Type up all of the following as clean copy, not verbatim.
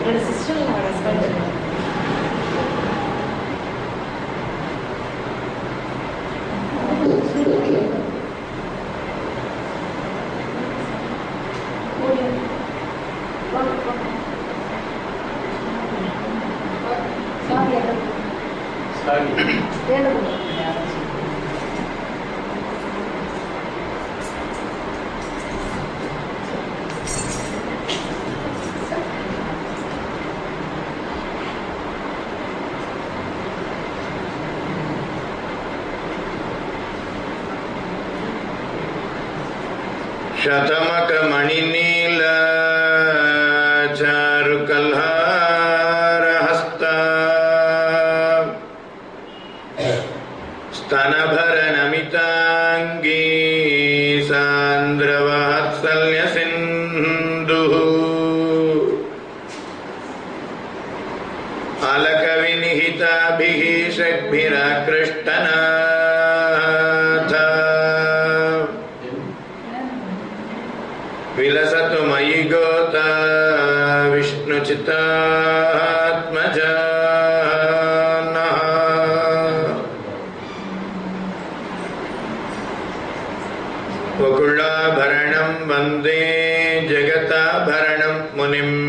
என்னோட sister husband शतमक मणिनील चारुकल्हार हस्ता स्तनभर नमितांगी सांद्रवात्सल्य सिंधु अलक विनिहिताभिः षड्भिराकृष्टना विलसतु मयि गोता विष्णुचित्तात्मजा नः वकुलाभरणं वन्दे जगताभरणं मुनिम्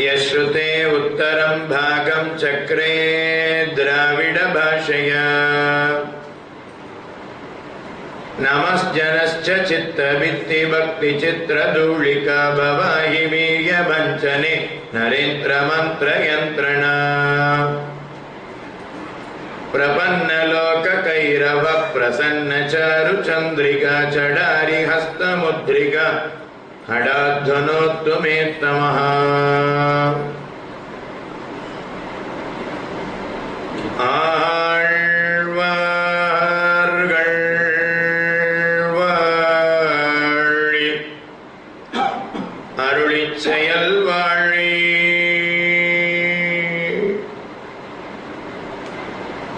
यश्रुते उत्तरं भागं चक्रे द्राविड भाषया नमस्जनश्च चित्तभित्ति भक्ति चित्रधूलिका भवाहि वीर्यभञ्जने नरेन्द्र मंत्र यंत्रणा प्रपन्नलोककैरव प्रसन्न चारु चंद्रिका चडारि हस्तमुद्रिका हडाध्वनोत्तु मे तमः செயல் வாழி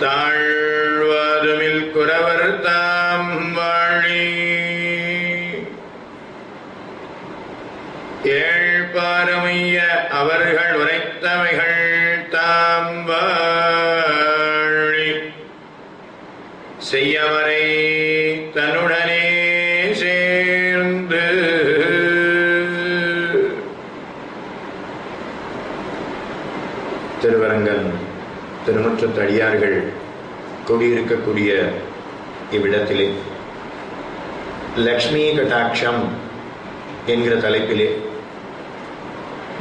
தாழ்வாதுமில் குறவர் தாம் வாழி ஏழ்பாரமைய அவர்கள் உரைத்தவைகள் தாம் வாழி செய்யவரை தன்னுடனே சேர்ந்து திருவரங்கன் திருமுற்றத்து அடியார்கள் கூடியிருக்கக்கூடிய இவ்விடத்திலே லக்ஷ்மி கட்டாட்சம் என்கிற தலைப்பிலே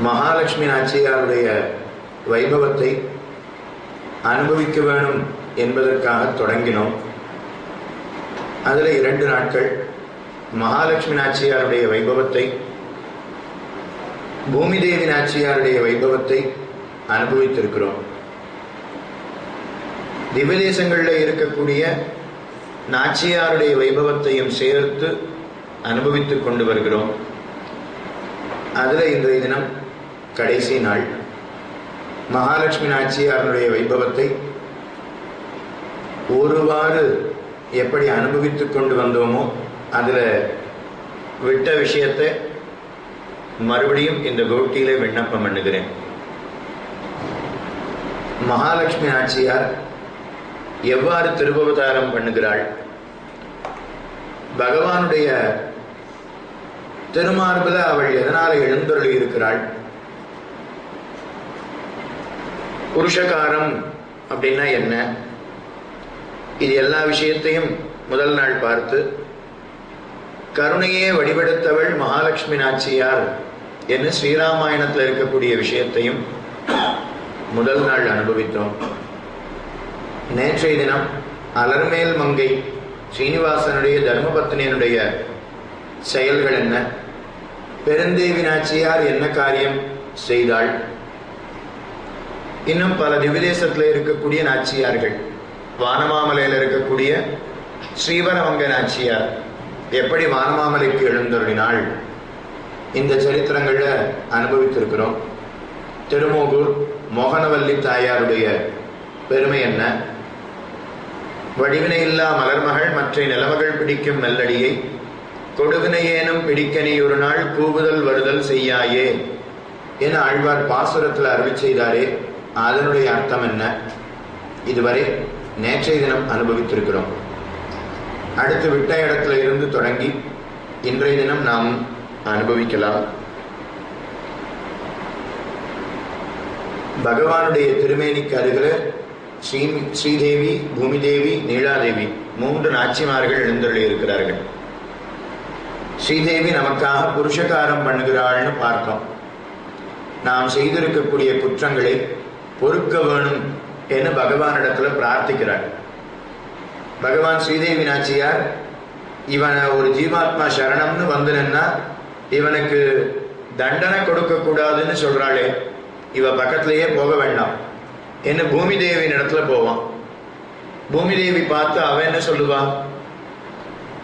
மகாலட்சுமி நாச்சியாருடைய வைபவத்தை அனுபவிக்க வேணும் என்பதற்காக தொடங்கினோம். அதில் 2 நாட்கள் மகாலட்சுமி நாச்சியாருடைய வைபவத்தை, பூமி தேவி நாச்சியாருடைய வைபவத்தை அனுபவித்திருக்கிறோம். திவ்யதேசங்களில் இருக்கக்கூடிய நாச்சியாருடைய வைபவத்தையும் சேர்த்து அனுபவித்துக் கொண்டு வருகிறோம். அதில் இன்றைய தினம் கடைசி நாள். மகாலட்சுமி நாச்சியாருடைய வைபவத்தை ஒருவாறு எப்படி அனுபவித்துக் கொண்டு வந்தோமோ அதில் விட்ட விஷயத்தை மறுபடியும் இந்த கோட்டியிலே விண்ணப்பம் பண்ணுகிறேன். மகாலட்சுமி நாச்சியார் எவ்வாறு திருவவதாரம் பண்ணுகிறாள், பகவானுடைய திருமார்பில் அவள் எதனால எழுந்தருளி இருக்கிறாள், புருஷகாரம் அப்படின்னா என்ன, இது எல்லா விஷயத்தையும் முதல் நாள் பார்த்து கருணையே வடிவெடுத்தவள் மகாலட்சுமி நாச்சியார் என்று ஸ்ரீராமாயணத்தில் இருக்கக்கூடிய விஷயத்தையும் முதல் நாள் அனுபவித்தோம். நேற்றைய தினம் அலர்மேல் மங்கை ஸ்ரீனிவாசனுடைய தர்மபத்னியனுடைய செயல்கள் என்ன, பெருந்தேவி நாச்சியார் என்ன காரியம் செய்தாள், இன்னும் பல திவ்யதேசத்தில் இருக்கக்கூடிய நாச்சியார்கள், வானமாமலையில் இருக்கக்கூடிய ஸ்ரீவரமங்க நாச்சியார் எப்படி வானமாமலைக்கு எழுந்தருளினாள், இந்த சரித்திரங்களில் அனுபவித்திருக்கிறோம். திருமோகூர் மோகனவல்லி தாயாருடைய பெருமை என்ன, வடிவினை இல்லா மலர்மகள் மற்ற நிலமகள் பிடிக்கும் மெல்லடியை கொடுவினையேனும் பிடிக்கனி ஒரு நாள் கூவுதல் வருதல் செய்யாயே என ஆழ்வார் பாசுரத்தில் அருள் செய்தாரே. அதனுடைய அர்த்தம் என்ன? இதுவரை நேற்றைய தினம் அனுபவித்திருக்கிறோம். அடுத்து விட்ட இடத்துல இருந்து தொடங்கி இன்றைய தினம் நாம் அனுபவிக்கலாம். பகவானுடைய திருமேனிக்கு அருகில் ஸ்ரீதேவி, பூமிதேவி, நீலாதேவி 3 நாச்சிமார்கள் எழுந்தருளி இருக்கிறார்கள். ஸ்ரீதேவி நமக்காக புருஷகாரம் பண்ணுகிறாள்னு பார்த்தோம். நாம் செய்திருக்கக்கூடிய குற்றங்களை பொறுக்க வேணும் என்று பகவானிடத்துல பிரார்த்திக்கிறார். பகவான் ஸ்ரீதேவி நாச்சியார் இவனை ஒரு ஜீவாத்மா சரணம்னு வந்துனா இவனுக்கு தண்டனை கொடுக்க கூடாதுன்னு சொல்றாளே, இவ பக்கத்திலேயே போக வேண்டாம் என்ன பூமி தேவியின் இடத்துல போவான். பூமி தேவி பார்த்து அவ என்ன சொல்லுவா?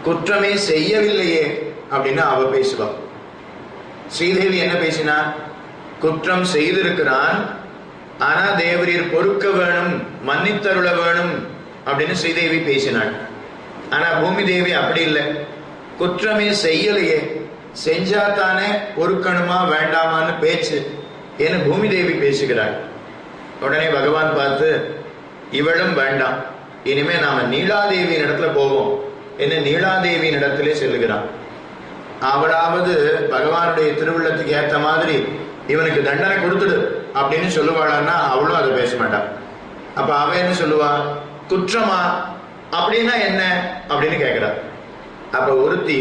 குற்றமே செய்யவில்லையே அப்படின்னு அவ பேசுவா. ஸ்ரீதேவி என்ன பேசினா? குற்றம் செய்திருக்கிறான், ஆனா தேவரீர் பொறுக்க வேணும், மன்னித்தருள வேணும் அப்படின்னு ஸ்ரீதேவி பேசினாள். ஆனா பூமி தேவி அப்படி இல்லை, குற்றமே செய்யலையே, செஞ்சாத்தானே பொறுக்கணுமா வேண்டாமான்னு பேச்சு என்று பூமி தேவி பேசுகிறாள். உடனே பகவான் பார்த்து இவளும் வேண்டாம், இனிமே நாம நீலாதேவியின் இடத்துல போவோம் என்று நீலாதேவியின் இடத்திலே செல்லுகிறான். அவளாவது பகவானுடைய திருவுள்ளத்துக்கு ஏற்ற மாதிரி இவனுக்கு தண்டனை கொடுத்துடு அப்படின்னு சொல்லுவாளான்னா அவளும் அதை பேச மாட்டான். அப்ப அவ என்ன சொல்லுவா? குற்றமா அப்படின்னா என்ன அப்படின்னு கேட்கிறா. அப்ப ஒருத்தி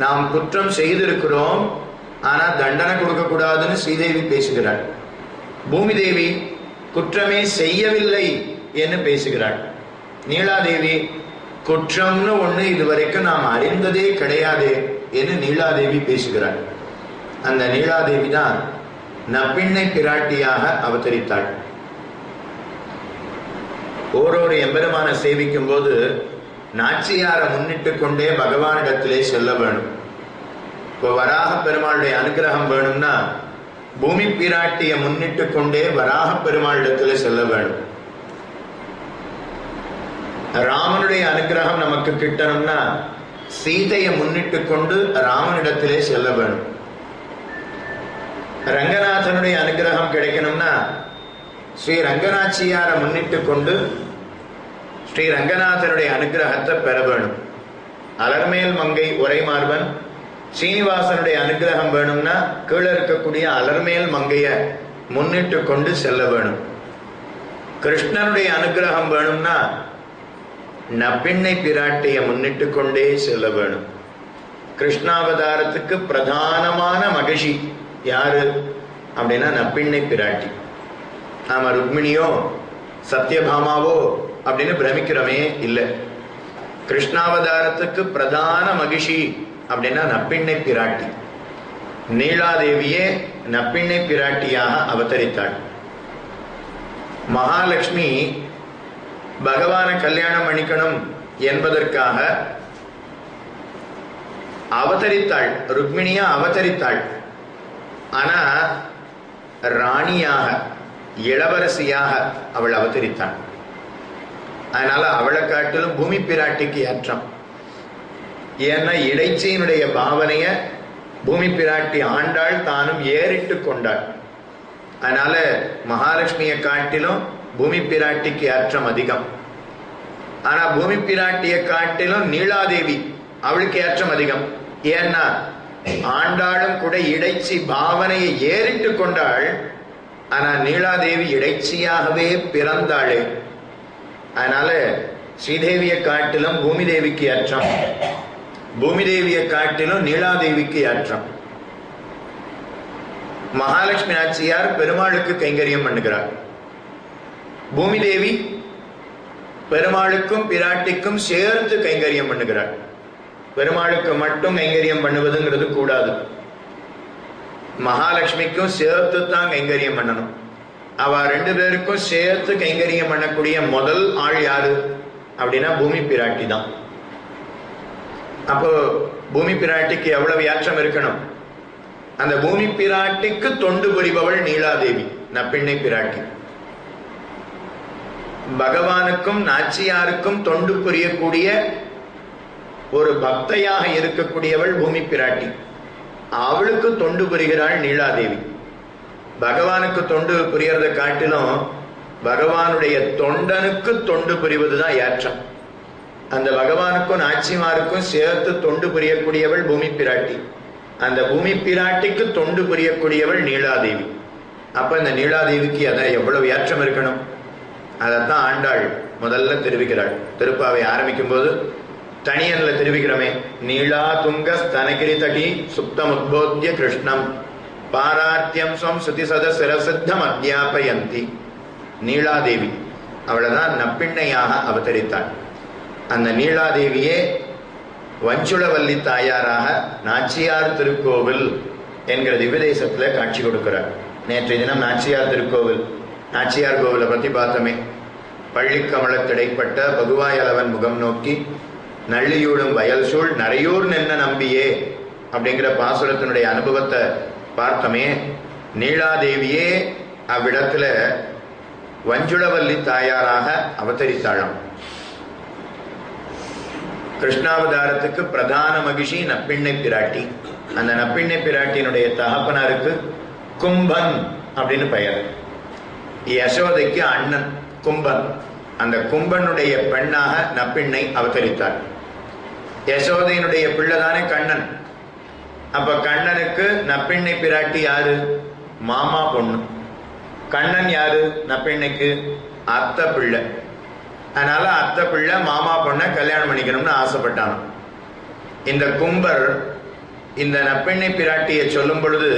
நாம் குற்றம் செய்திருக்கிறோம், ஆனா தண்டனை கொடுக்க கூடாதுன்னு ஸ்ரீதேவி பேசுகிறாள். பூமி தேவி குற்றமே செய்யவில்லை என்று பேசுகிறாள். நீலாதேவி குற்றம்னு ஒண்ணு இதுவரைக்கும் நாம் அறிந்ததே கிடையாது என்று நீலாதேவி பேசுகிறாள். அந்த நீலாதேவி தான் நப்பிண்ணை பிராட்டியாக அவதரித்தாள். ஓரோரு எம்பெருமான சேவிக்கும் போது நாச்சியாரை முன்னிட்டு கொண்டே பகவானிடத்திலே செல்ல வேணும். இப்போ வராக பெருமாளுடைய அனுகிரகம் வேணும்னா பூமி பிராட்டிய முன்னிட்டு கொண்டே வராக பெருமாளிடத்திலே செல்ல வேணும். ராமனுடைய அனுகிரகம் நமக்கு கிட்டணும்னா சீதையை முன்னிட்டு கொண்டு ராமனிடத்திலே செல்ல வேணும். ரங்கநாதனுடைய அனுகிரகம் கிடைக்கணும்னா ஸ்ரீ ரங்கநாச்சியாரை முன்னிட்டு கொண்டு ஸ்ரீ ரங்கநாதனுடைய அனுகிரகத்தை பெற வேணும். அலர்மேல் மங்கை உரைமார்பன் ஸ்ரீனிவாசனுடைய அனுகிரகம் வேணும்னா கீழே இருக்கக்கூடிய அலர்மேல் மங்கைய முன்னிட்டு கொண்டு செல்ல வேணும். கிருஷ்ணனுடைய அனுகிரகம் வேணும்னா நப்பிண்ணை பிராட்டிய முன்னிட்டு கொண்டே செல்ல வேணும். கிருஷ்ணாவதாரத்துக்கு பிரதானமான மகிழ்ச்சி யாரு அப்படின்னா நப்பிண்ணை பிராட்டி. நாம ருக்மிணியோ சத்யபாமாவோ அப்படின்னு பிரமிக்கிறோமே இல்லை. கிருஷ்ணாவதாரத்துக்கு பிரதான மகிழ்ச்சி அப்படின்னா நப்பிண்ணை பிராட்டி. நீலாதேவியே நப்பிண்ணை பிராட்டியாக அவதரித்தாள். மகாலட்சுமி பகவானை கல்யாணம் பண்ணிக்கணும் என்பதற்காக அவதரித்தாள், ருக்மிணியா அவதரித்தாள். ஆனா ராணியாக இளவரசியாக அவள் அவதரித்தாள். அதனால அவளை காட்டிலும் பூமி பிராட்டிக்கு ஏற்றம். ஏன்னா இடைச்சியினுடைய பாவனைய பூமி பிராட்டி ஆண்டாள், தானும் ஏறிட்டு கொண்டாள். அதனால மகாலட்சுமியை காட்டிலும் பூமி பிராட்டிக்கு ஏற்றம் அதிகம். ஆனா பூமி பிராட்டியை காட்டிலும் நீலாதேவி அவளுக்கு ஏற்றம் அதிகம். ஏன்னா ஆண்டாளும் கூட இடைச்சி பாவனையை ஏறிட்டு கொண்டாள். ஆனா நீலாதேவி இடைச்சியாகவே பிறந்தாளே. அதனால ஸ்ரீதேவியை காட்டிலும் பூமி தேவிக்கு ஏற்றம், பூமி தேவியை காட்டிலும் நீலாதேவிக்கு ஏற்றம். மகாலட்சுமி நாச்சியார் பெருமாளுக்கு கைங்கரியம் பண்ணுகிறார். பூமி தேவி பெருமாளுக்கும் பிராட்டிக்கும் சேர்த்து கைங்கரியம் பண்ணுகிறார். பெருமாளுக்கு மட்டும் கைங்கரியம் பண்ணுவதுங்கிறது கூடாது. மகாலட்சுமிக்கும் சேர்த்து தான் கைங்கரியம் பண்ணணும். அவ 2 பேருக்கும் சேர்த்து கைங்கரியம் பண்ணக்கூடிய முதல் ஆள் யாரு அப்படின்னா பூமி பிராட்டி தான். அப்போ பூமி பிராட்டிக்கு எவ்வளவு ஏற்றம் இருக்கணும்? அந்த பூமி பிராட்டிக்கு தொண்டு புரிபவள் நீலாதேவி, நப்பிண்ணை பிராட்டி. பகவானுக்கும் நாச்சியாருக்கும் தொண்டு புரியக்கூடிய ஒரு பக்தையாக இருக்கக்கூடியவள் பூமி பிராட்டி. அவளுக்கு தொண்டு புரிகிறாள் நீலாதேவி. பகவானுக்கு தொண்டு புரியறதை காட்டிலும் பகவானுடைய தொண்டனுக்கு தொண்டு புரிவதுதான் ஏற்றம். அந்த பகவானுக்கும் நாச்சிமாருக்கும் சேர்த்து தொண்டு புரியக்கூடியவள் பூமி பிராட்டி. அந்த பூமி பிராட்டிக்கு தொண்டு புரியக்கூடியவள் நீலாதேவி. அப்ப இந்த நீலாதேவிக்கு அதை எவ்வளவு ஏற்றம் இருக்கணும், அதைத்தான் ஆண்டாள் முதல்ல தெரிவிக்கிறாள். திருப்பாவை ஆரம்பிக்கும் போது தனியன்ல தெரிவிக்கிறோமே, நீலா துங்க ஸ்தனகிரி தகி சுப்தம் உத்போத்திய கிருஷ்ணம் பாரார்த்தியம் ஸ்வம் சுதி சத சிரசித்தம் அத்தியாபயந்தி. நீலாதேவி அவளைதான் நப்பிண்ணையாக அவதரித்தாள். அந்த நீலாதேவியே வஞ்சுளவல்லி தாயாராக நாச்சியார் திருக்கோவில் என்கிற திவ்யதேசத்துல காட்சி கொடுக்கிறார். நேற்றைய தினம் நாச்சியார் திருக்கோவில், நாச்சியார் கோவிலை பத்தி பார்த்தோமே. பள்ளிக்கமலத்திடைப்பட்ட பகுவாயலவன் முகம் நோக்கி நள்ளியூடும் வயல் சூழ் நரையூர் நின்ன நம்பியே அப்படிங்கிற பாசுரத்தினுடைய அனுபவத்தை பார்த்தோமே. நீலாதேவியே அவ்விடத்துல வஞ்சுளவல்லி தாயாராக அவதரித்தாளாம். கிருஷ்ணாவதாரத்துக்கு பிரதான மகிஷி நப்பிண்ணை பிராட்டி. அந்த நப்பிண்ணை பிராட்டியினுடைய தகப்பனாருக்கு கும்பன் அப்படின்னு பெயர். யசோதைக்கு அண்ணன் கும்பன். அந்த கும்பனுடைய பெண்ணாக நப்பிண்ணை அவதரித்தார். யசோதையினுடைய பிள்ளைதானே கண்ணன். அப்ப கண்ணனுக்கு நப்பிண்ணை பிராட்டி யாரு? மாமா பொண்ணு. கண்ணன் யாரு? நப்பிண்ணைக்கு அத்தை பிள்ளை. அதனால அத்தை பிள்ளை மாமா பொண்ணை கல்யாணம் பண்ணிக்கணும்னு ஆசைப்பட்டான். இந்த கும்பர் இந்த நப்பிண்ணை பிராட்டியை சொல்லும் பொழுது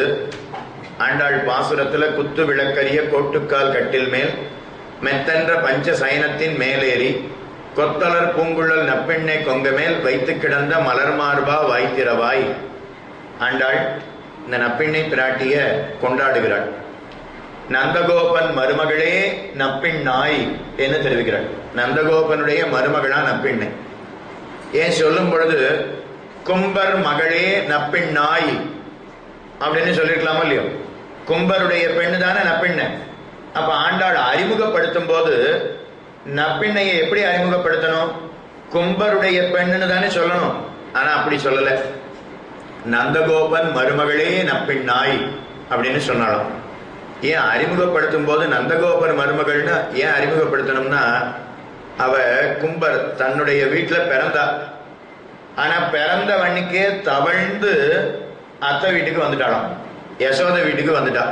ஆண்டாள் பாசுரத்துல குத்து விளக்கரிய கோட்டுக்கால் கட்டில் மேல் மெத்தென்ற பஞ்ச சயனத்தின் மேலேறி கொத்தலர் பூங்குழல் நப்பிண்ணை கொங்க மேல் வைத்து கிடந்த மலர் மார்பா வாய்த்திரவாய். ஆண்டாள் இந்த நப்பிண்ணை பிராட்டிய கொண்டாடுகிறாள். நந்தகோபன் மருமகளே நப்பிண்ணாய் என்று தெரிவிக்கிறாள். நந்தகோபனுடைய மருமகளா நப்பிண்ணை. ஏன் சொல்லும் பொழுது கும்பர் மகளே நப்பிண்ணாய் அப்படின்னு சொல்லிருக்கலாமோ இல்லையோ? கும்பருடைய பெண்ணு தானே நப்பிண்ணை. அப்ப ஆண்டாள் அறிமுகப்படுத்தும் போது நப்பிண்ணையை எப்படி அறிமுகப்படுத்தணும்? கும்பருடைய பெண்ணுன்னு தானே சொல்லணும். ஆனா அப்படி சொல்லல. நந்தகோபன் மருமகளே நப்பிண்ணாய் அப்படின்னு சொன்னாலும். ஏன் அறிமுகப்படுத்தும் போது நந்தகோபன் மருமகள்னு ஏன் அறிமுகப்படுத்தணும்னா, அவ கும்பர் தன்னுடைய வீட்டுல பிறந்தா. ஆனா பிறந்த வன்னிக்கே தவழ்ந்து அத்தை வீட்டுக்கு வந்துட்டாளாம். யசோதை வீட்டுக்கு வந்துட்டா.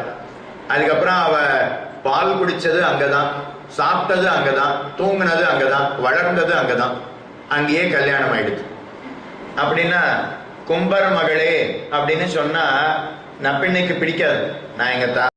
அதுக்கப்புறம் அவ பால் குடிச்சது அங்கதான், சாப்பிட்டது அங்கதான், தூங்கினது அங்கதான், வளர்ந்தது அங்கதான். அங்கேயே கல்யாணம் ஆயிடுச்சு. அப்படின்னா கும்பர் மகளே அப்படின்னு சொன்னா நப்பிண்ணைக்கு பிடிக்காது. நான் எங்க